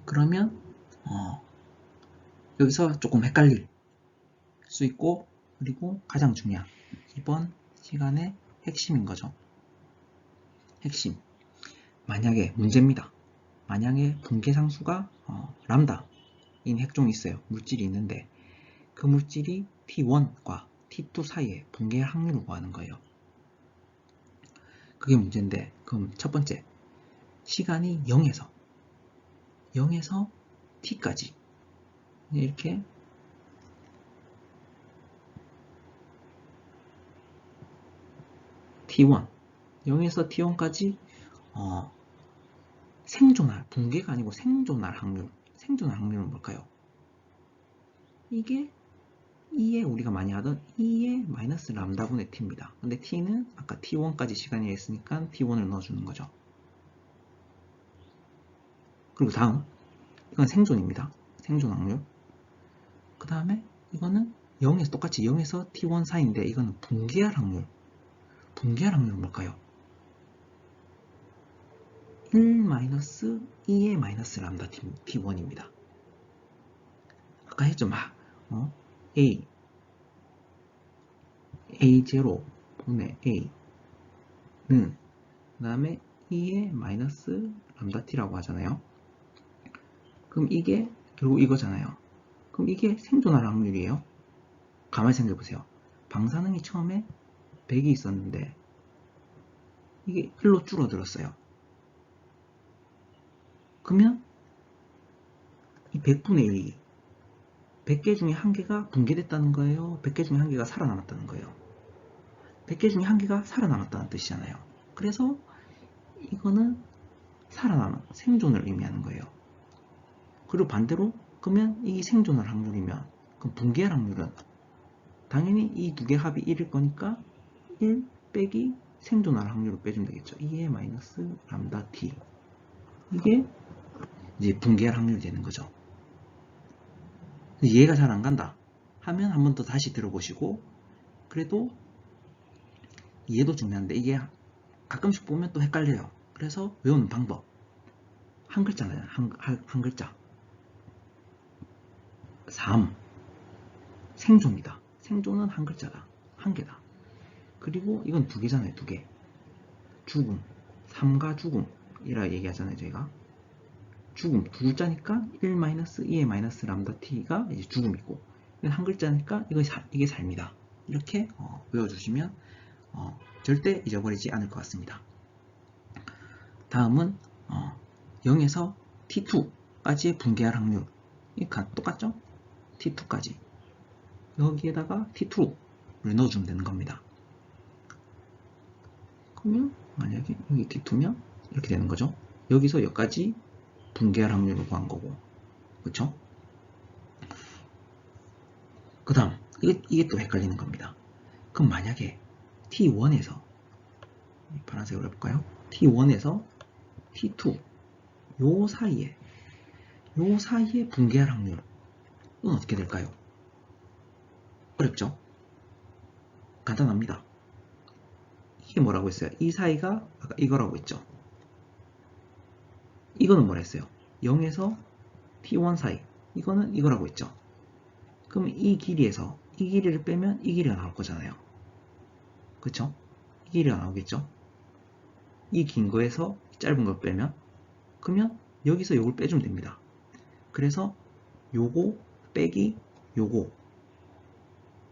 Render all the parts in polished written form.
그러면 여기서 조금 헷갈릴 수 있고, 그리고 가장 중요한 이번 시간의 핵심인 거죠. 핵심. 만약에 문제입니다. 만약에 분계상수가 람다인 핵종이 있어요. 물질이 있는데 그 물질이 T1과 T2 사이에 분계할 확률을 구하는 거예요. 그게 문제인데, 그럼 첫 번째, 시간이 0에서 T까지 이렇게 T1, 0에서 T1까지 생존할, 붕괴가 아니고 생존할 확률은 뭘까요? 이게 2에 우리가 많이 하던 2의 마이너스 람다분의 t입니다. 근데 t는 아까 t1까지 시간이 했으니까 t1을 넣어주는 거죠. 그리고 다음, 이건 생존입니다. 생존 확률. 그 다음에 이거는 0에서 똑같이 0에서 t1 사이인데 이거는 붕괴할 확률. 붕괴할 확률은 뭘까요? 1 마이너스 2의 마이너스 람다 t1입니다. 아까 했죠. A A0 분의 A는 그 다음에 2의 마이너스 람다 t라고 하잖아요. 그럼 이게 결국 이거잖아요. 그럼 이게 생존할 확률이에요. 가만히 생각해보세요. 방사능이 처음에 100이 있었는데 이게 1로 줄어들었어요. 그러면 이 100분의 1이 100개 중에 1개가 붕괴됐다는 거예요? 100개 중에 1개가 살아남았다는 거예요? 100개 중에 1개가 살아남았다는 뜻이잖아요. 그래서 이거는 살아남은 생존을 의미하는 거예요. 그리고 반대로 그러면 이 생존할 확률이면 그럼 붕괴할 확률은 당연히 이 두 개 합이 1일 거니까 1 빼기 생존할 확률을 빼주면 되겠죠. 2의 마이너스 람다 t. 이게 이제 붕괴할 확률이 되는 거죠. 이해가 잘 안 간다 하면 한 번 더 다시 들어보시고, 그래도 이해도 중요한데 이게 가끔씩 보면 또 헷갈려요. 그래서 외우는 방법. 한 글자잖아요. 한 글자. 3. 생존이다. 생존은 한 글자다. 한 개다. 그리고 이건 두 개잖아요. 두 개. 죽음. 삶과 죽음이라 얘기하잖아요. 저희가. 죽음. 두 글자니까 1-2의 마이너스 람다 t가 이제 죽음이고, 한 글자니까 이게 삶이다. 이렇게 외워주시면 절대 잊어버리지 않을 것 같습니다. 다음은 0에서 T2까지의 붕괴할 확률. 똑같죠? T2까지. 여기에다가 T2를 넣어주면 되는 겁니다. 그러면 만약에 여기 T2면 이렇게 되는 거죠. 여기서 여기까지 붕괴할 확률을 구한 거고, 그쵸? 그 다음 이게 또 헷갈리는 겁니다. 그럼 만약에 T1에서 파란색으로 해볼까요? T1에서 T2 요 사이에 붕괴할 확률은 어떻게 될까요? 어렵죠? 간단합니다. 이게 뭐라고 했어요? 이 사이가 아까 이거라고 했죠. 이거는 뭐라 했어요? 0에서 T1 사이. 이거는 이거라고 했죠. 그럼 이 길이에서 이 길이를 빼면 이 길이가 나올 거잖아요. 그쵸? 이 길이가 나오겠죠? 이 긴 거에서 짧은 걸 빼면, 그러면 여기서 요걸 빼주면 됩니다. 그래서 요거 빼기 요거.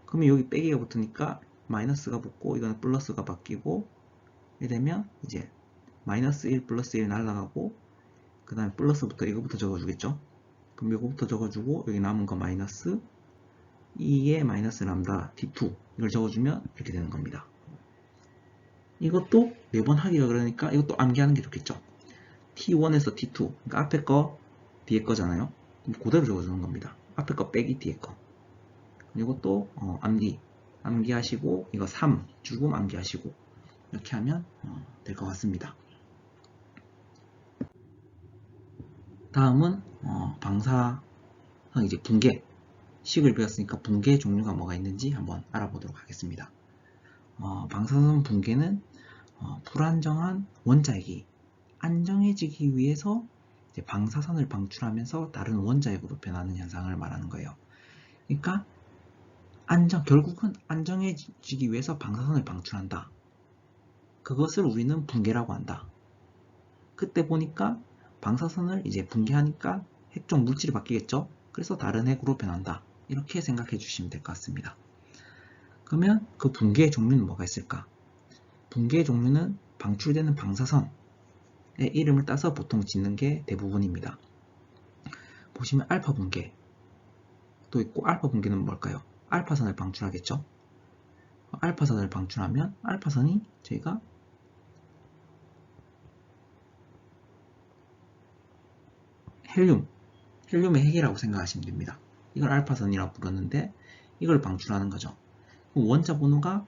그러면 여기 빼기가 붙으니까 마이너스가 붙고 이거는 플러스가 바뀌고, 이렇게 되면 이제 마이너스 1 플러스 1 날라가고, 그 다음에 플러스부터 이거부터 적어주겠죠. 그럼 이거부터 적어주고 여기 남은 거 마이너스 2의 마이너스 람다 t2 이걸 적어주면 이렇게 되는 겁니다. 이것도 매번 하기가 그러니까 이것도 암기하는 게 좋겠죠. t1에서 t2, 그러니까 앞에 거 뒤에 거잖아요. 그대로 적어주는 겁니다. 앞에 거 빼기 뒤에 거. 이것도 암기하시고, 이거 3 죽음 암기하시고, 이렇게 하면 될 것 같습니다. 다음은 방사성 이제 붕괴 식을 배웠으니까 붕괴 종류가 뭐가 있는지 한번 알아보도록 하겠습니다. 방사선 붕괴는 불안정한 원자핵이 안정해지기 위해서 이제 방사선을 방출하면서 다른 원자핵으로 변하는 현상을 말하는 거예요. 그러니까 결국은 안정해지기 위해서 방사선을 방출한다. 그것을 우리는 붕괴라고 한다. 그때 보니까 방사선을 이제 붕괴하니까 핵종 물질이 바뀌겠죠? 그래서 다른 핵으로 변한다. 이렇게 생각해 주시면 될 것 같습니다. 그러면 그 붕괴의 종류는 뭐가 있을까? 붕괴의 종류는 방출되는 방사선의 이름을 따서 보통 짓는 게 대부분입니다. 보시면 알파 붕괴 또 있고, 알파 붕괴는 뭘까요? 알파선을 방출하겠죠? 알파선을 방출하면 알파선이 저희가 헬륨의 핵이라고 생각하시면 됩니다. 이걸 알파선이라고 부르는데 이걸 방출하는 거죠. 원자 번호가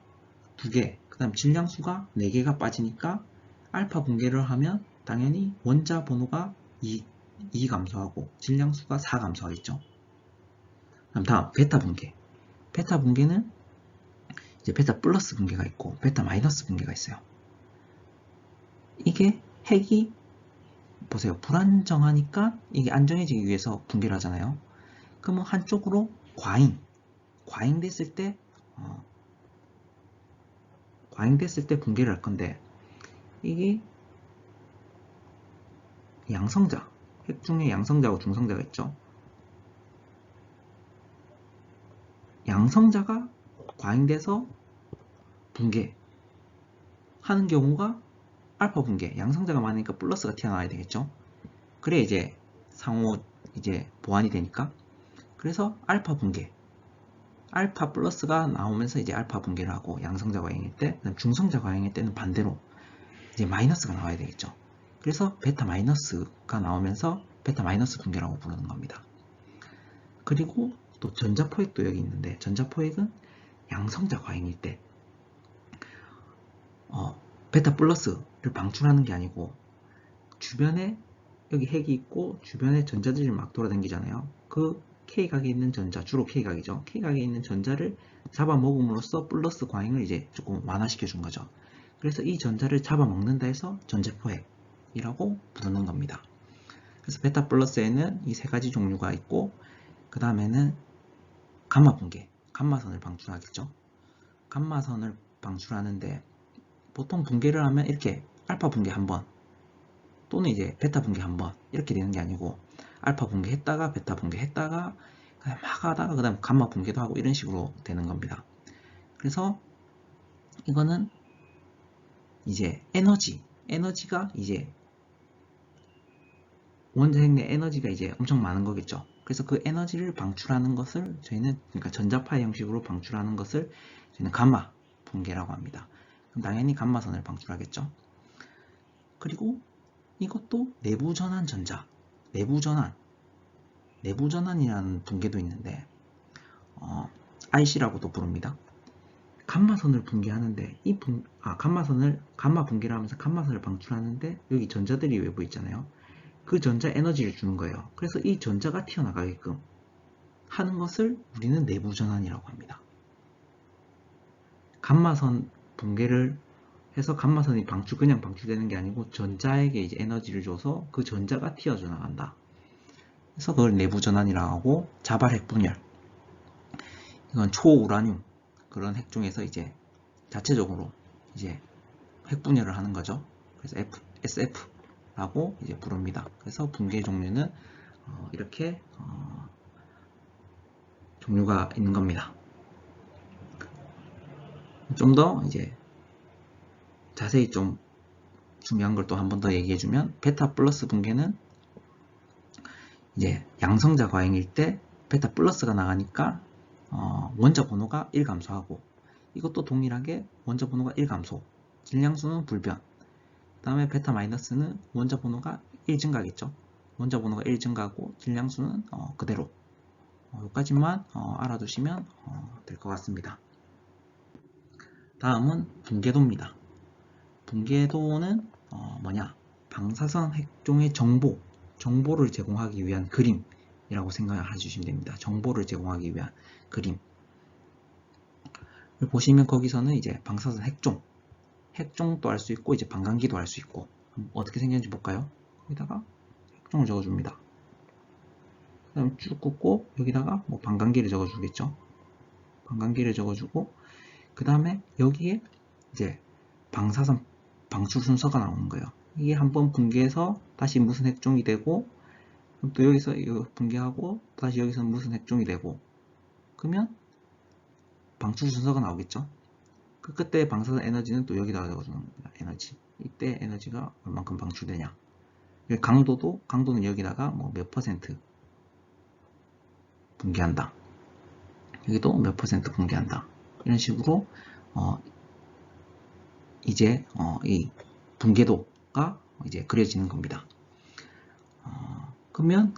2개, 그 다음 질량수가 4개가 빠지니까 알파 붕괴를 하면 당연히 원자 번호가 2 감소하고 질량수가 4 감소하겠죠. 다음 베타 붕괴. 베타 붕괴는 이제 베타 플러스 붕괴가 있고 베타 마이너스 붕괴가 있어요. 이게 핵이 보세요. 불안정하니까 이게 안정해지기 위해서 붕괴를 하잖아요. 그러면 한쪽으로 과잉됐을 때 붕괴를 할 건데, 이게 양성자, 핵 중에 양성자하고 중성자가 있죠. 양성자가 과잉돼서 붕괴하는 경우가 알파 붕괴, 양성자가 많으니까 플러스가 튀어나와야 되겠죠. 그래 이제 상호 이제 보완이 되니까. 그래서 알파 붕괴, 알파 플러스가 나오면서 이제 알파 붕괴를 하고, 양성자 과잉일 때, 중성자 과잉일 때는 반대로 이제 마이너스가 나와야 되겠죠. 그래서 베타 마이너스가 나오면서 베타 마이너스 붕괴라고 부르는 겁니다. 그리고 또 전자포획도 여기 있는데, 전자포획은 양성자 과잉일 때 베타 플러스를 방출하는 게 아니고 주변에 여기 핵이 있고 주변에 전자들이 막 돌아다니잖아요. 그 K각에 있는 전자, 주로 K각이죠. K각에 있는 전자를 잡아먹음으로써 플러스 과잉을 이제 조금 완화시켜 준 거죠. 그래서 이 전자를 잡아먹는다 해서 전자포획이라고 부르는 겁니다. 그래서 베타 플러스에는 이 세 가지 종류가 있고, 그 다음에는 감마 붕괴, 감마선을 방출하겠죠. 감마선을 방출하는데 보통 붕괴를 하면 이렇게 알파 붕괴 한번 또는 이제 베타 붕괴 한번 이렇게 되는 게 아니고, 알파 붕괴 했다가 베타 붕괴 했다가 그냥 막 하다가 그 다음 감마 붕괴도 하고 이런 식으로 되는 겁니다. 그래서 이거는 이제 에너지가 이제 원자핵 내 에너지가 이제 엄청 많은 거겠죠. 그래서 그 에너지를 방출하는 것을 저희는, 그러니까 전자파 형식으로 방출하는 것을 저희는 감마 붕괴라고 합니다. 그럼 당연히 감마선을 방출하겠죠. 그리고 이것도 내부전환 전자, 내부전환이라는 붕괴도 있는데 IC라고도 부릅니다. 감마선을 붕괴하는데 감마 붕괴를 하면서 감마선을 방출하는데 여기 전자들이 외부에 있잖아요. 그 전자 에너지를 주는 거예요. 그래서 이 전자가 튀어나가게끔 하는 것을 우리는 내부전환이라고 합니다. 감마선 붕괴를 해서 감마선이 그냥 방출되는 게 아니고 전자에게 이제 에너지를 줘서 그 전자가 튀어져 나간다. 그래서 그걸 내부전환이라고 하고, 자발핵 분열, 이건 초우라늄 그런 핵 중에서 이제 자체적으로 이제 핵 분열을 하는 거죠. 그래서 SF라고 이제 부릅니다. 그래서 붕괴 종류는 이렇게 종류가 있는 겁니다. 좀 더 이제 자세히 좀 중요한 걸 또 한 번 더 얘기해주면, 베타 플러스 붕괴는 이제 양성자 과잉일 때 베타 플러스가 나가니까 원자 번호가 1 감소하고, 이것도 동일하게 원자 번호가 1 감소, 질량수는 불변. 그 다음에 베타 마이너스는 원자 번호가 1 증가겠죠. 원자 번호가 1 증가하고 질량수는 그대로. 여기까지만 알아두시면 될 것 같습니다. 다음은 붕괴도입니다. 붕괴도는 뭐냐? 방사선 핵종의 정보를 제공하기 위한 그림이라고 생각해 주시면 됩니다. 정보를 제공하기 위한 그림. 보시면 거기서는 이제 방사선 핵종도 할 수 있고, 이제 방광기도 할 수 있고, 어떻게 생겼는지 볼까요? 여기다가 특종을 적어줍니다. 그 다음에 쭉 긋고 여기다가 뭐 반감기를 적어주겠죠. 반감기를 적어주고 그 다음에 여기에 이제 방사선 방출 순서가 나오는 거예요. 이게 한번 붕괴해서 다시 무슨 핵종이 되고 또 여기서 이거 붕괴하고 다시 여기서 무슨 핵종이 되고 그러면 방출 순서가 나오겠죠. 그때 방사선 에너지는 또 여기다가 적어주는 겁니다. 에너지. 이때 에너지가 얼만큼 방출되냐. 강도는 여기다가 뭐 몇 퍼센트 붕괴한다. 여기도 몇 퍼센트 붕괴한다. 이런 식으로 이제 이 붕괴도가 이제 그려지는 겁니다. 그러면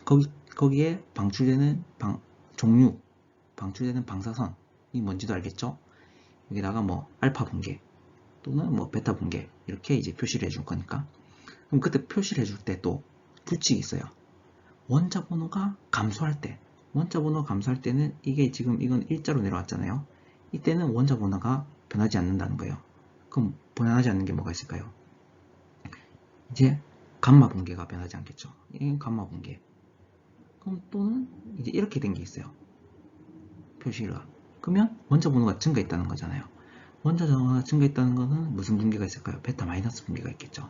거기에 방출되는 종류, 방출되는 방사선이 뭔지도 알겠죠? 여기다가 뭐 알파 붕괴 또는 뭐 베타 붕괴 이렇게 이제 표시를 해줄 거니까. 그럼 그때 표시를 해줄 때 또 규칙이 있어요. 원자 번호가 감소할 때는 이게 지금 이건 일자로 내려왔잖아요. 이때는 원자 번호가 변하지 않는다는 거예요. 그럼 변하지 않는 게 뭐가 있을까요? 이제 감마 붕괴가 변하지 않겠죠. 이건 감마 붕괴. 그럼 또는 이제 이렇게 된 게 있어요. 표시가. 그러면 원자 번호가 증가했다는 거잖아요. 원자 번호가 증가했다는 거는 무슨 붕괴가 있을까요? 베타 마이너스 붕괴가 있겠죠.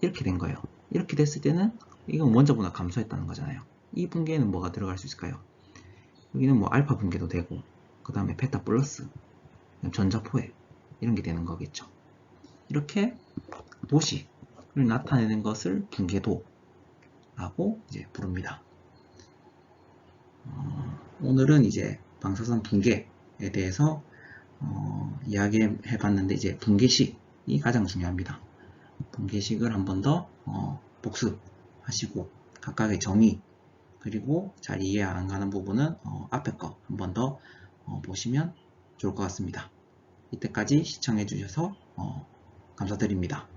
이렇게 된 거예요. 이렇게 됐을 때는 이건 원자 번호가 감소했다는 거잖아요. 이 붕괴에는 뭐가 들어갈 수 있을까요? 여기는 뭐 알파 붕괴도 되고 그 다음에 베타 플러스 전자포획 이런 게 되는 거겠죠. 이렇게 도시를 나타내는 것을 붕괴도라고 이제 부릅니다. 오늘은 이제 방사선 붕괴에 대해서 이야기해 봤는데 이제 붕괴식이 가장 중요합니다. 붕괴식을 한 번 더 복습하시고 각각의 정의 그리고 잘 이해 안 가는 부분은 앞에 거 한 번 더 보시면 좋을 것 같습니다. 이때까지 시청해 주셔서 감사드립니다.